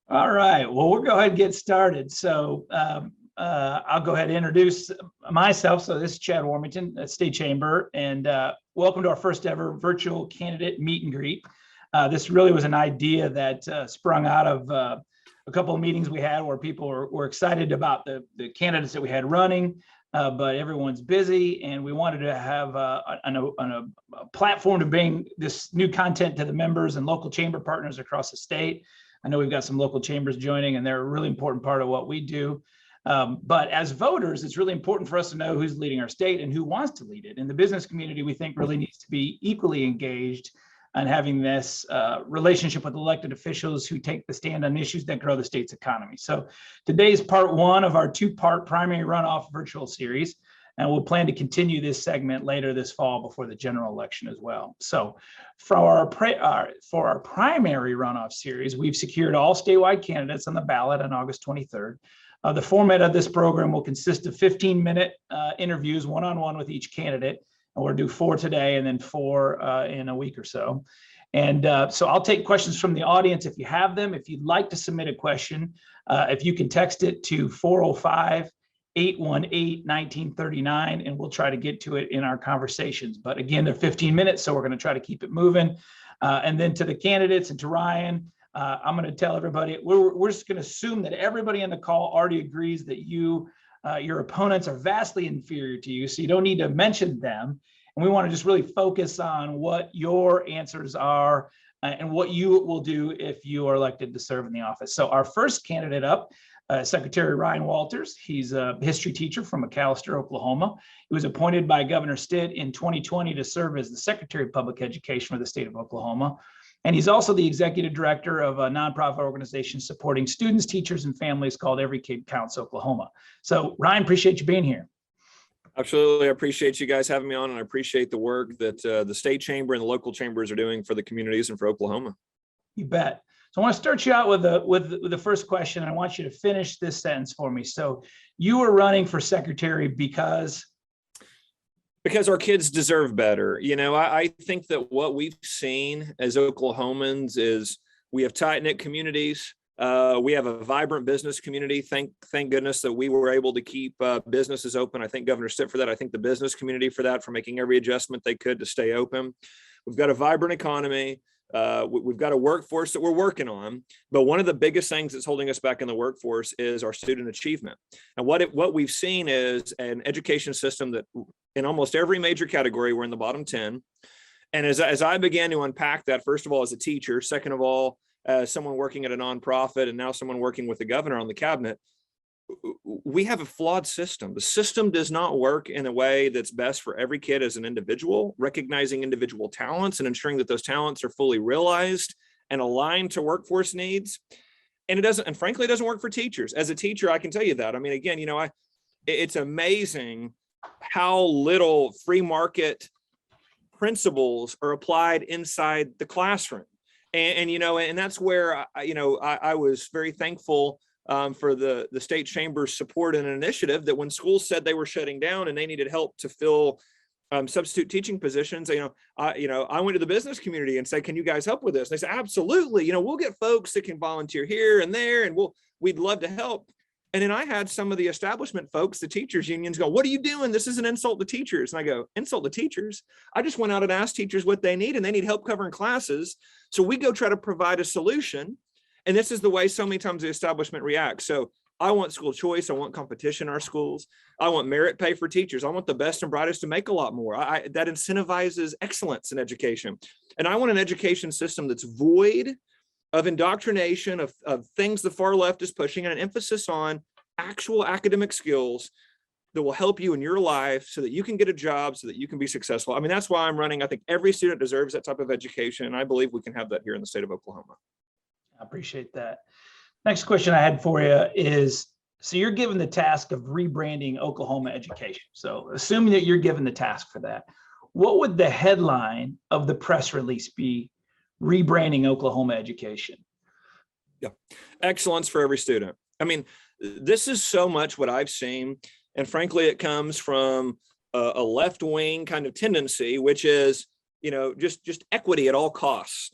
All right. Well, we'll go ahead and get started. So I'll go ahead and introduce myself. So this is Chad Warmington at State Chamber, and welcome to our first ever virtual candidate meet and greet. This really was an idea that sprung out of a couple of meetings we had where people were excited about the candidates that we had running, but everyone's busy, and we wanted to have a platform to bring this new content to the members and local chamber partners across the state. I know we've got some local chambers joining, and they're a really important part of what we do. But as voters, it's really important for us to know who's leading our state and who wants to lead it. And the business community, we think, really needs to be equally engaged on having this relationship with elected officials who take the stand on issues that grow the state's economy. So today's part one of our two-part primary runoff virtual series, and we'll plan to continue this segment later this fall before the general election as well. So for our primary runoff series, we've secured all statewide candidates on the ballot on August 23rd. The format of this program will consist of 15-minute interviews one-on-one with each candidate. And we'll do 4 today and then 4 in a week or so. And so I'll take questions from the audience if you have them. If you'd like to submit a question, if you can text it to 405-818-1939, and we'll try to get to it in our conversations. But again, they're 15 minutes, so we're going to try to keep it moving. And then to the candidates and to Ryan, I'm going to tell everybody, we're just going to assume that everybody on the call already agrees that your opponents are vastly inferior to you, so you don't need to mention them. And we want to just really focus on what your answers are and what you will do if you are elected to serve in the office. So our first candidate up, Secretary Ryan Walters. He's a history teacher from McAlester, Oklahoma. He was appointed by Governor Stitt in 2020 to serve as the Secretary of Public Education for the state of Oklahoma. And he's also the executive director of a nonprofit organization supporting students, teachers, and families called Every Kid Counts Oklahoma. So Ryan, appreciate you being here. Absolutely. I appreciate you guys having me on, and I appreciate the work that the state chamber and the local chambers are doing for the communities and for Oklahoma. You bet. So I want to start you out with the first question. I want you to finish this sentence for me. So you were running for secretary because our kids deserve better. You know, I think that what we've seen as Oklahomans is we have tight-knit communities. We have a vibrant business community. Thank goodness that we were able to keep businesses open. I thank Governor Stitt for that. I think the business community for that, for making every adjustment they could to stay open. We've got a vibrant economy. We've got a workforce that we're working on, but one of the biggest things that's holding us back in the workforce is our student achievement. And what we've seen is an education system that in almost every major category, we're in the bottom 10. And as I began to unpack that, first of all, as a teacher, second of all, as someone working at a nonprofit, and now someone working with the governor on the cabinet, we have a flawed system. The system does not work in a way that's best for every kid as an individual, recognizing individual talents and ensuring that those talents are fully realized and aligned to workforce needs. And frankly, it doesn't work for teachers. As a teacher, I can tell you that. I mean, again, it's amazing how little free market principles are applied inside the classroom. And that's where, I was very thankful for the state chamber's support in an initiative that when schools said they were shutting down and they needed help to fill substitute teaching positions, I went to the business community and said, can you guys help with this? And they said, absolutely. We'll get folks that can volunteer here and there, and we'd love to help. And then I had some of the establishment folks, the teachers unions, go, what are you doing? This is an insult to teachers. And I go, insult to teachers? I just went out and asked teachers what they need, and they need help covering classes. So we go try to provide a solution. And this is the way so many times the establishment reacts. So I want school choice. I want competition in our schools. I want merit pay for teachers. I want the best and brightest to make a lot more. That incentivizes excellence in education. And I want an education system that's void of indoctrination, of things the far left is pushing, and an emphasis on actual academic skills that will help you in your life so that you can get a job, so that you can be successful. I mean, that's why I'm running. I think every student deserves that type of education, and I believe we can have that here in the state of Oklahoma. I appreciate that. Next question I had for you is, so you're given the task of rebranding Oklahoma education. So assuming that you're given the task for that, what would the headline of the press release be? Rebranding Oklahoma education. Yeah, excellence for every student. I mean, this is so much what I've seen. And frankly, it comes from a left-wing kind of tendency, which is, just equity at all costs.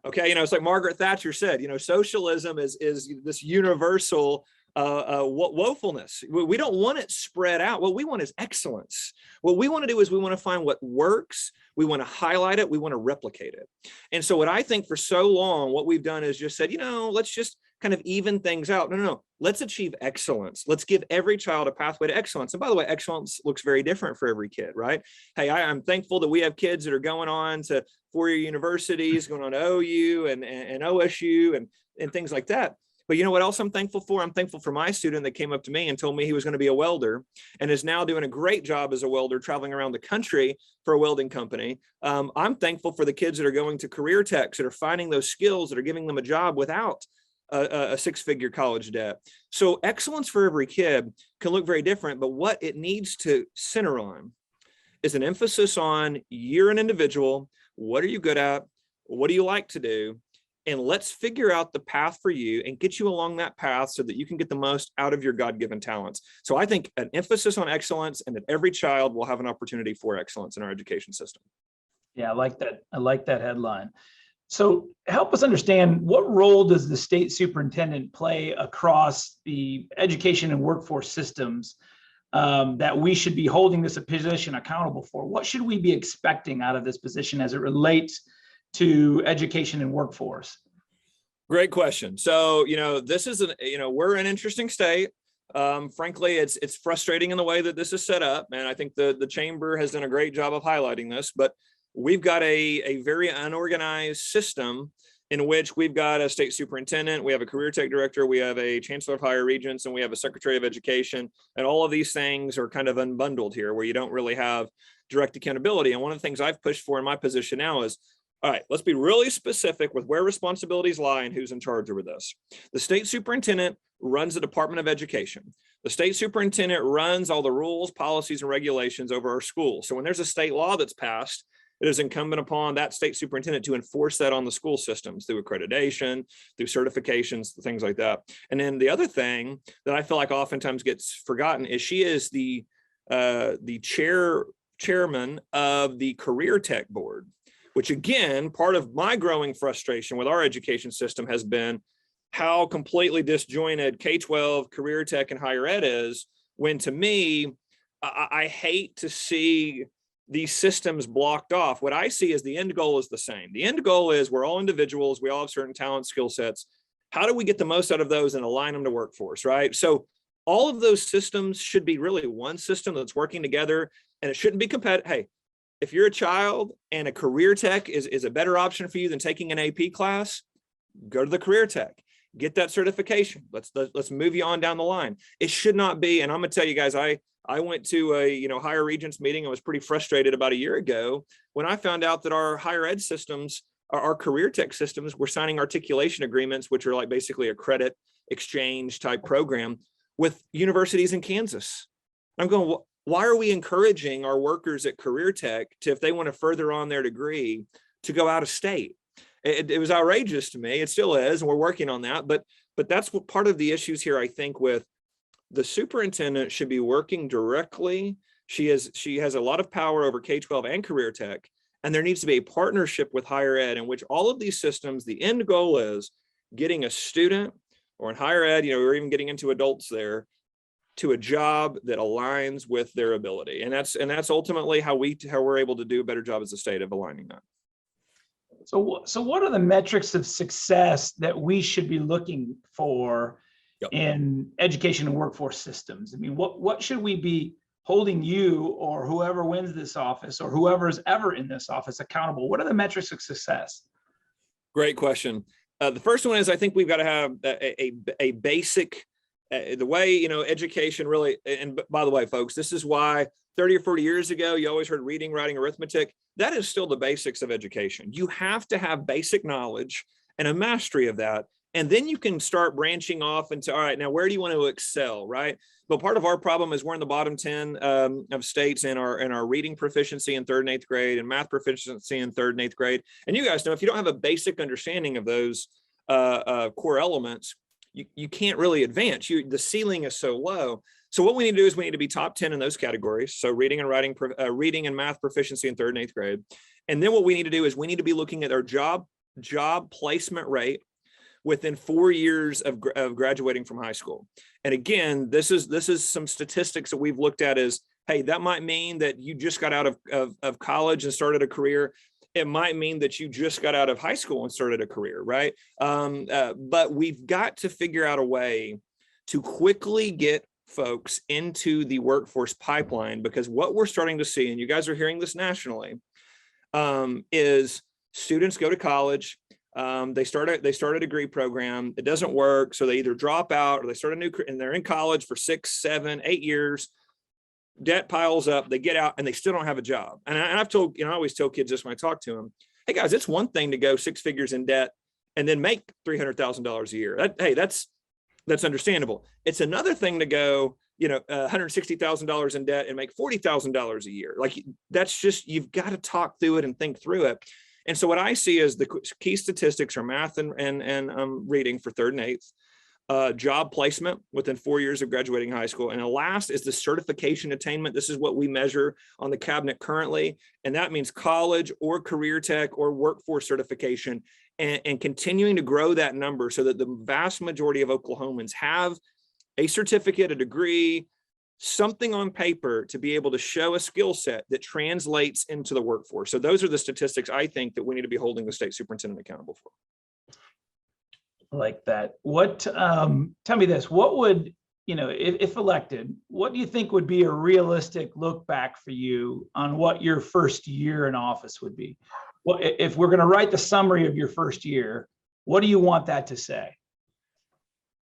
Okay, it's like Margaret Thatcher said, socialism is this universal woefulness. We don't want it spread out. What we want is excellence. What we want to do is we want to find what works. We want to highlight it. We want to replicate it. And so what I think for so long, what we've done is just said, let's just kind of even things out. No. Let's achieve excellence. Let's give every child a pathway to excellence. And by the way, excellence looks very different for every kid, right? Hey, I'm thankful that we have kids that are going on to four-year universities, going on to OU and OSU and things like that. But you know what else I'm thankful for? I'm thankful for my student that came up to me and told me he was going to be a welder and is now doing a great job as a welder, traveling around the country for a welding company. I'm thankful for the kids that are going to career techs that are finding those skills that are giving them a job without a six-figure college debt. So excellence for every kid can look very different, but what it needs to center on is an emphasis on you're an individual. What are you good at? What do you like to do? And let's figure out the path for you and get you along that path so that you can get the most out of your God-given talents. So I think an emphasis on excellence and that every child will have an opportunity for excellence in our education system. Yeah, I like that. I like that headline. So help us understand, what role does the state superintendent play across the education and workforce systems that we should be holding this position accountable for? What should we be expecting out of this position as it relates to education and workforce? Great question. So, this is we're an interesting state. Frankly, it's frustrating in the way that this is set up. And I think the chamber has done a great job of highlighting this, but we've got a very unorganized system in which we've got a state superintendent, we have a career tech director, we have a chancellor of higher regents, and we have a secretary of education. And all of these things are kind of unbundled here where you don't really have direct accountability. And one of the things I've pushed for in my position now is, all right, let's be really specific with where responsibilities lie and who's in charge over this. The state superintendent runs the Department of Education. The state superintendent runs all the rules, policies, and regulations over our schools. So when there's a state law that's passed, it is incumbent upon that state superintendent to enforce that on the school systems through accreditation, through certifications, things like that. And then the other thing that I feel like oftentimes gets forgotten is she is the chairman of the career tech board, which again, part of my growing frustration with our education system has been how completely disjointed K-12, career tech, and higher ed is, when to me, I hate to see these systems blocked off. What I see is the end goal is the same. The end goal is we're all individuals. We all have certain talent, skill sets. How do we get the most out of those and align them to workforce, right? So all of those systems should be really one system that's working together, and it shouldn't be competitive. Hey, if you're a child and a career tech is a better option for you than taking an AP class, go to the career tech, get that certification. Let's move you on down the line. It should not be. And I'm going to tell you guys, I went to a higher regents meeting. I was pretty frustrated about a year ago when I found out that our higher ed systems, our career tech systems, were signing articulation agreements, which are like basically a credit exchange type program with universities in Kansas. I'm going, why are we encouraging our workers at career tech to, if they want to further on their degree, to go out of state? It was outrageous to me. It still is, and we're working on that. But that's what part of the issues here, I think, with the superintendent should be working directly. She has a lot of power over K-12 and career tech, and there needs to be a partnership with higher ed in which all of these systems, the end goal is getting a student, or in higher ed, or even getting into adults there, to a job that aligns with their ability. And that's ultimately how we're able to do a better job as a state of aligning that. So what are the metrics of success that we should be looking for in education and workforce systems? I mean, what should we be holding you or whoever wins this office or whoever is ever in this office accountable? What are the metrics of success? Great question. The first one is, I think we've got to have a basic, the way, education really, and by the way, folks, this is why 30 or 40 years ago, you always heard reading, writing, arithmetic. That is still the basics of education. You have to have basic knowledge and a mastery of that. And then you can start branching off into, all right, now where do you want to excel, right? But part of our problem is we're in the bottom 10 of states in our reading proficiency in 3rd and 8th grade and math proficiency in 3rd and 8th grade. And you guys know, if you don't have a basic understanding of those core elements, you can't really advance. The ceiling is so low. So what we need to do is we need to be top 10 in those categories. So reading and writing, reading and math proficiency in 3rd and 8th grade. And then what we need to do is we need to be looking at our job job placement rate within 4 years of graduating from high school. And again, this is some statistics that we've looked at as, hey, that might mean that you just got out of college and started a career. It might mean that you just got out of high school and started a career, right? But we've got to figure out a way to quickly get folks into the workforce pipeline, because what we're starting to see, and you guys are hearing this nationally, is students go to college, they start a degree program, it doesn't work, so they either drop out or they start a new, and they're in college for 6, 7, 8 years. Debt piles up, they get out and they still don't have a job. And I've told, I always tell kids this when I talk to them, hey guys, it's one thing to go 6 figures in debt and then make $300,000 a year. Hey, that's understandable. It's another thing to go, $160,000 in debt and make $40,000 a year. Like, that's just, you've got to talk through it and think through it. And so what I see is the key statistics are math and reading for 3rd and 8th. Job placement within 4 years of graduating high school. And the last is the certification attainment. This is what we measure on the cabinet currently. And that means college or career tech or workforce certification, and continuing to grow that number so that the vast majority of Oklahomans have a certificate, a degree, something on paper to be able to show a skill set that translates into the workforce. So those are the statistics I think that we need to be holding the state superintendent accountable for. Like that. What, tell me this, what would, if elected, what do you think would be a realistic look back for you on what your first year in office would be? Well, if we're going to write the summary of your first year, what do you want that to say?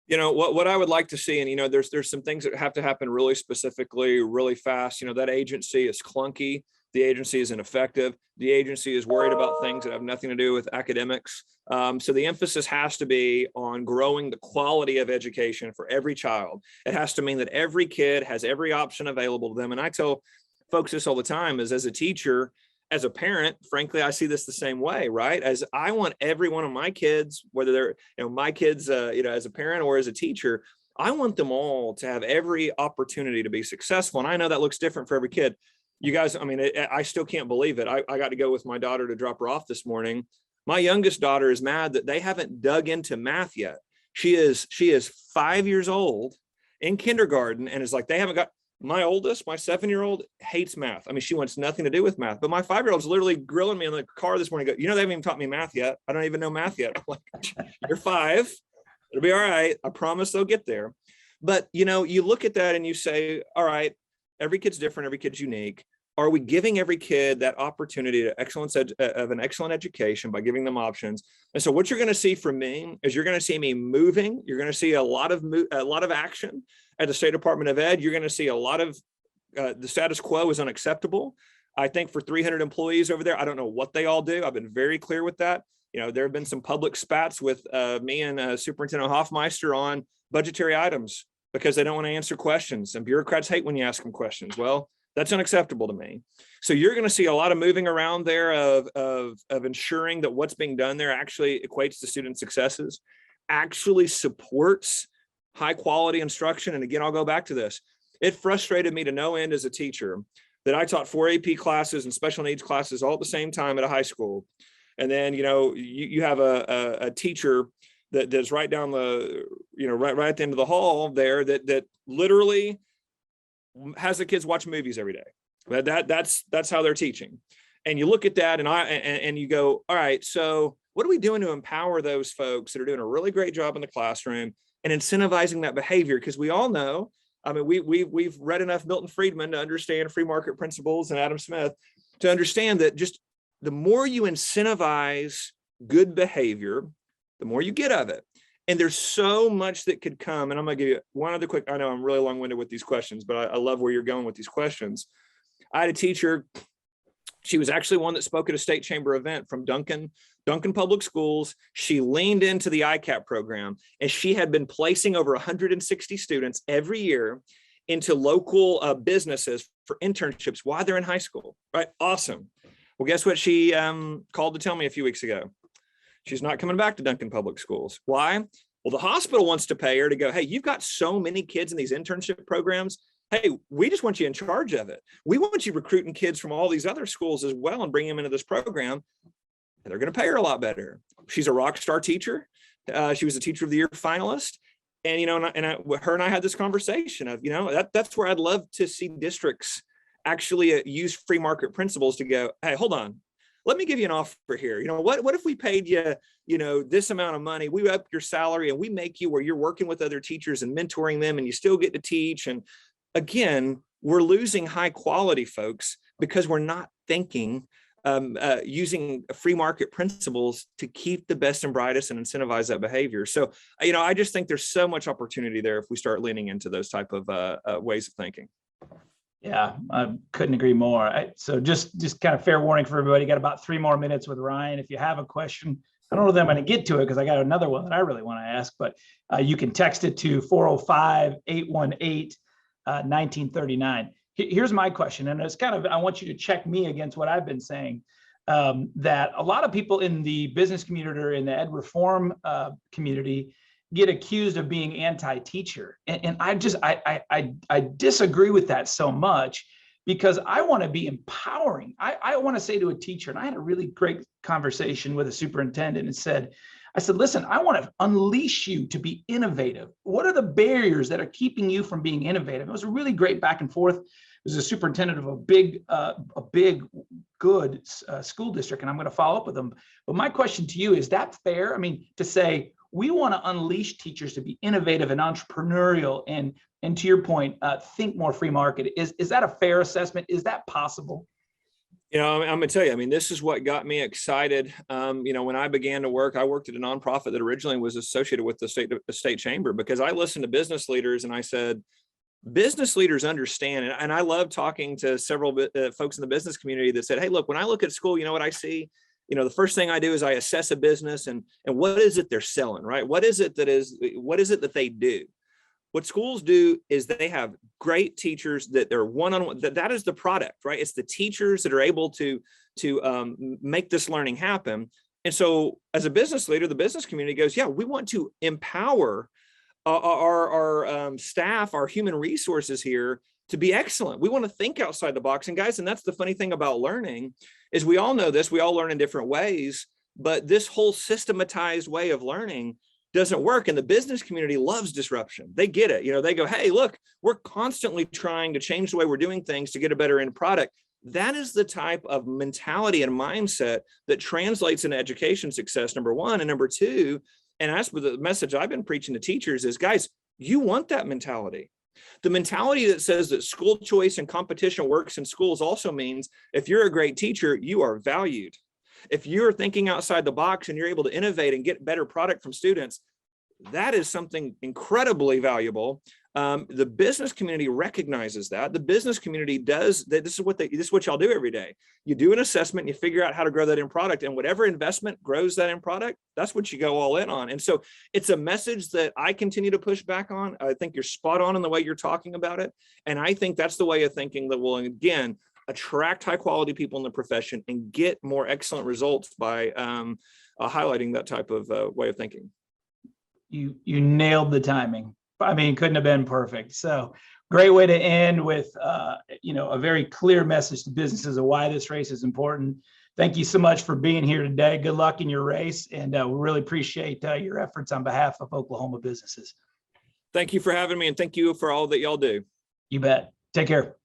What I would like to see, and there's some things that have to happen really specifically, really fast. That agency is clunky. The agency is ineffective. The agency is worried about things that have nothing to do with academics. So the emphasis has to be on growing the quality of education for every child. It has to mean that every kid has every option available to them. And I tell folks this all the time, is as a teacher, as a parent, frankly, I see this the same way, right? As I want every one of my kids, whether they're, my kids, as a parent or as a teacher, I want them all to have every opportunity to be successful. And I know that looks different for every kid. You guys, I still can't believe it. I got to go with my daughter to drop her off this morning. My youngest daughter is mad that they haven't dug into math yet. She is 5 years old in kindergarten and is like, they haven't got. My oldest, my 7-year-old, hates math. She wants nothing to do with math. But my 5-year-old's literally grilling me in the car this morning. Go, they haven't even taught me math yet. I don't even know math yet. I'm like, you're 5. It'll be all right. I promise they'll get there. But, you look at that and you say, all right, every kid's different. Every kid's unique. Are we giving every kid that opportunity to of an excellent education by giving them options? And so what you're going to see from me is you're going to see me moving. You're going to see a lot of action at the State Department of Ed. You're going to see a lot of the status quo is unacceptable. I think for 300 employees over there, I don't know what they all do. I've been very clear with that. There have been some public spats with me and Superintendent Hoffmeister on budgetary items because they don't want to answer questions, and bureaucrats hate when you ask them questions. Well, that's unacceptable to me. So you're going to see a lot of moving around there of ensuring that what's being done there actually equates to student successes, actually supports high quality instruction. And again, I'll go back to this. It frustrated me to no end as a teacher that I taught 4 AP classes and special needs classes all at the same time at a high school. And then, you have a teacher that's right down the, right at the end of the hall there that literally has the kids watch movies every day. That's how they're teaching. And you look at that and you go, all right, so what are we doing to empower those folks that are doing a really great job in the classroom and incentivizing that behavior? Because we all know, we've read enough Milton Friedman to understand free market principles and Adam Smith to understand that just the more you incentivize good behavior, the more you get of it. And there's so much that could come. And I'm going to give you one other quick, I know I'm really long-winded with these questions, but I love where you're going with these questions. I had a teacher, she was actually one that spoke at a state chamber event from Duncan Public Schools. She leaned into the ICAP program, and she had been placing over 160 students every year into local businesses for internships while they're in high school, right? Awesome. Well, guess what she called to tell me a few weeks ago? She's not coming back to Duncan Public Schools. Why? Well, the hospital wants to pay her to go, hey, you've got so many kids in these internship programs. Hey, we just want you in charge of it. We want you recruiting kids from all these other schools as well and bring them into this program. and they're going to pay her a lot better. She's a rock star teacher. She was a Teacher of the Year finalist. And, her and I had this conversation of, that's where I'd love to see districts actually use free market principles to go, hey, hold on, let me give you an offer here. What if we paid you, this amount of money, we up your salary and we make you where you're working with other teachers and mentoring them and you still get to teach. And again, we're losing high quality folks because we're not thinking using free market principles to keep the best and brightest and incentivize that behavior. So, I just think there's so much opportunity there if we start leaning into those type of ways of thinking. Yeah, I couldn't agree more. So just kind of fair warning for everybody, got about 3 more minutes with Ryan. If you have a question, I don't know that I'm going to get to it because I got another one that I really want to ask, but you can text it to 405-818-1939. Here's my question, and it's kind of, I want you to check me against what I've been saying, that a lot of people in the business community or in the ed reform community get accused of being anti-teacher. And I disagree with that so much because I want to be empowering. I want to say to a teacher, and I had a really great conversation with a superintendent and I said, listen, I want to unleash you to be innovative. What are the barriers that are keeping you from being innovative? It was a really great back and forth. It was a superintendent of a big, good school district, and I'm going to follow up with them. But my question to you, is that fair? I mean, to say, we want to unleash teachers to be innovative and entrepreneurial and to your point, think more free market. Is that a fair assessment? Is that possible? I'm going to tell you, this is what got me excited. When I began to work, I worked at a nonprofit that originally was associated with the state chamber because I listened to business leaders and I said, business leaders understand. And I love talking to several folks in the business community that said, hey, look, when I look at school, you know what I see? The first thing I do is I assess a business and what is it they're selling, right? What is it that they do? What schools do is they have great teachers that they're one-on-one, that is the product, right? It's the teachers that are able to make this learning happen. And so as a business leader, the business community goes, yeah, we want to empower our staff, our human resources here to be excellent. We want to think outside the box. And guys, and that's the funny thing about learning is we all know this, we all learn in different ways, but this whole systematized way of learning doesn't work. And the business community loves disruption. They get it. They go, hey, look, we're constantly trying to change the way we're doing things to get a better end product. That is the type of mentality and mindset that translates into education success, number one. And number two, and that's the message I've been preaching to teachers is, guys, you want that mentality. The mentality that says that school choice and competition works in schools also means if you're a great teacher, you are valued. If you're thinking outside the box and you're able to innovate and get better product from students, that is something incredibly valuable. The business community recognizes that. The business community does that. This is what y'all do every day. You do an assessment, and you figure out how to grow that end product, and whatever investment grows that end product, that's what you go all in on. And so it's a message that I continue to push back on. I think you're spot on in the way you're talking about it. And I think that's the way of thinking that will, again, attract high quality people in the profession and get more excellent results by highlighting that type of way of thinking. You nailed the timing. Couldn't have been perfect. So great way to end with, a very clear message to businesses of why this race is important. Thank you so much for being here today. Good luck in your race. And we really appreciate your efforts on behalf of Oklahoma businesses. Thank you for having me. And thank you for all that y'all do. You bet. Take care.